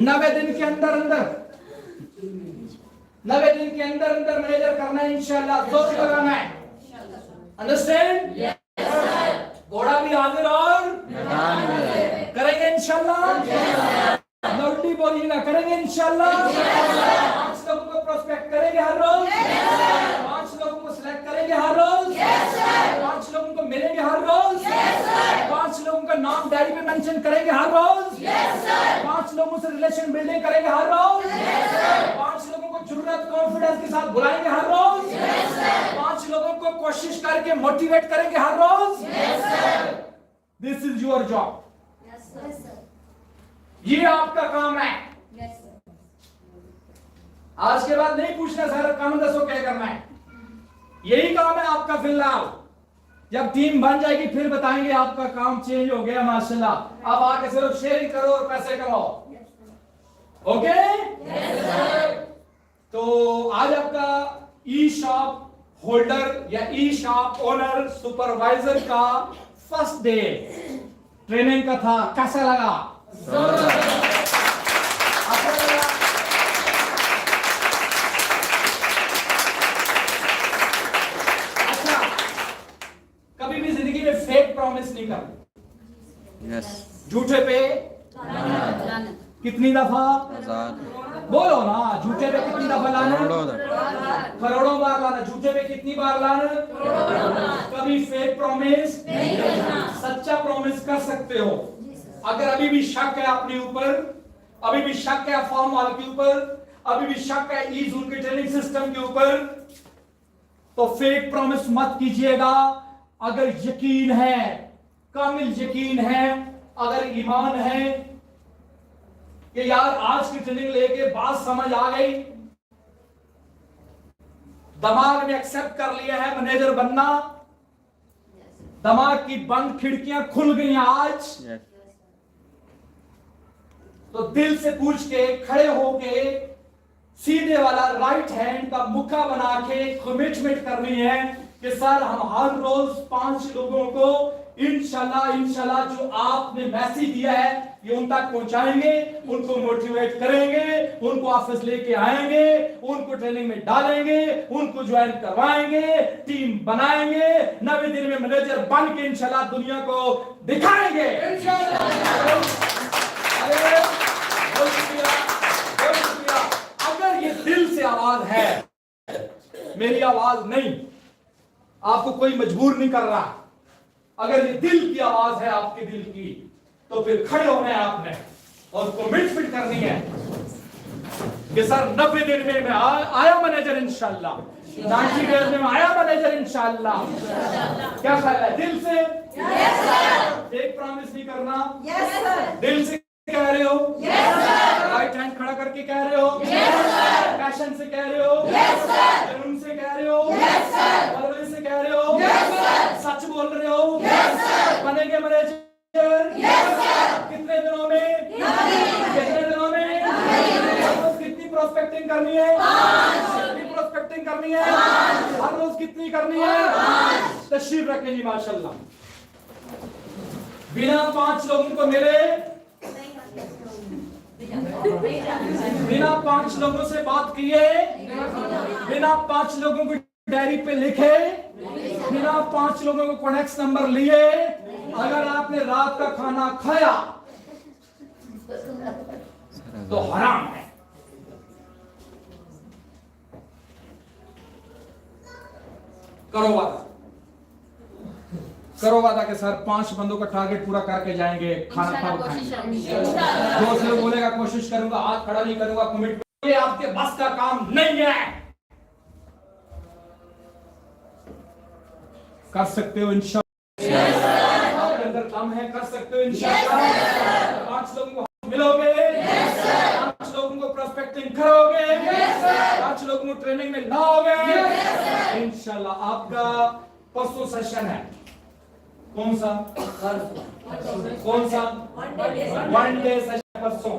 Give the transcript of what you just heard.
90 दिन के अंदर 90 दिन के अंदर मैनेजर करना है इंशाल्लाह, जोर लगाना है। अंडरस्टैंड? घोड़ा भी हाजिर और करेंगे इंशाल्लाह। लौटी बोलिएगा, करेंगे इंशाल्लाह। 5 लोगों को प्रोस्पेक्ट करेंगे हर रोज, 5 लोगों को सिलेक्ट करेंगे हर रोज, 5 लोगों को मिलेंगे हर रोज, 5 लोगों का नाम डायरी में मेंशन करेंगे हर रोज, 5 लोगों से रिलेशन बिल्डिंग करेंगे हर रोज, 5 लोगों को जुर्रत कॉन्फिडेंस के साथ बुलाएंगे हर रोज, 5 लोगों को कोशिश करके मोटिवेट करेंगे हर रोज। दिस इज योर जॉब, ये आपका काम है। आज के बाद नहीं पूछना सर काम दसो क्या करना है, यही काम है आपका फिलहाल। जब टीम बन जाएगी फिर बताएंगे आपका काम चेंज हो गया माशाल्लाह। अब आके सिर्फ शेयरिंग करो और पैसे कमाओ। ओके? तो आज आपका ई शॉप होल्डर या ई शॉप ओनर सुपरवाइजर का फर्स्ट डे ट्रेनिंग का था। कैसा लगा? अच्छा, कभी भी जिंदगी में फेक प्रॉमिस नहीं करना। यस। झूठे पे कितनी दफा? बोलो ना, झूठे पे कितनी दफा लाना? करोड़ों बार लाना। झूठे पे कितनी बार लाना? कभी फेक प्रॉमिस नहीं करना। सच्चा प्रॉमिस कर सकते हो। अगर अभी भी शक है अपने ऊपर, अभी भी शक है फॉर्म वाल के ऊपर, अभी भी शक है ई जून के ट्रेनिंग सिस्टम के ऊपर, तो फेक प्रॉमिस मत कीजिएगा। अगर यकीन है, कामिल यकीन है, अगर ईमान है कि यार आज की ट्रेनिंग लेके बात समझ आ गई, दिमाग में एक्सेप्ट कर लिया है मैनेजर बनना, दिमाग की बंद खिड़कियां खुल गई आज, तो दिल से पूछ के खड़े होके सीधे वाला राइट हैंड का मुक्का बना के कमिटमेंट करनी है कि सर हम हर रोज 5 लोगों को इंशाल्लाह जो आपने मैसेज दिया है ये उन तक पहुंचाएंगे, उनको मोटिवेट करेंगे, उनको ऑफिस लेके आएंगे, उनको ट्रेनिंग में डालेंगे, उनको ज्वाइन करवाएंगे, टीम बनाएंगे, 90 दिन में मैनेजर बन के इंशाल्लाह दुनिया को दिखाएंगे अगर ये दिल से आवाज है, मेरी आवाज नहीं, आपको कोई मजबूर नहीं कर रहा, अगर ये दिल की आवाज है आपके दिल की, तो फिर खड़े होना है आपने और कमिटमेंट करनी है कि सर 90 दिन में मैं आया मैनेजर इंशाल्लाह, 90 डेज में मैं आया मैनेजर इंशाल्लाह। क्या ख्याल है? दिल से एक प्रॉमिस नहीं करना, दिल से कह रहे हो, राइट हैंड खड़ा करके कह रहे हो, पैशन से कह रहे हो, जुनून से कह रहे हो, बलबली से कह रहे हो, सच बोल रहे हो, बनेंगे मैनेजर कितने दिनों में? कितने दिनों में? हर रोज कितनी प्रोस्पेक्टिंग करनी है? कितनी प्रोस्पेक्टिंग करनी है? हर रोज कितनी करनी है? तशरीफ रखेंगे माशाल्लाह। बिना 5 लोगों को मिले, बिना 5 लोगों से बात किए, बिना 5 लोगों को डायरी पे लिखे, बिना 5 लोगों को कॉन्टैक्ट नंबर लिए, अगर आपने रात का खाना खाया तो हराम है। करो वादा, करो वादा कि सर 5 बंदों का टारगेट पूरा करके जाएंगे, खाना खा खाएंगे। दोस्त लोग बोलेगा कोशिश करूंगा, हाथ खड़ा नहीं करूंगा, कमिटमेंट, ये आपके बस का काम नहीं है। कर सकते हो इंशाल्लाह, आपके अंदर दम है, कर सकते हो इंशाल्लाह। 5 लोगों को मिलोगे, 5 लोगों को प्रोस्पेक्टिंग करोगे, 5 लोगों को ट्रेनिंग में लाओगे इंशाल्लाह। आपका परसों सेशन है, कौन सा? 1 डे सेशन परसों।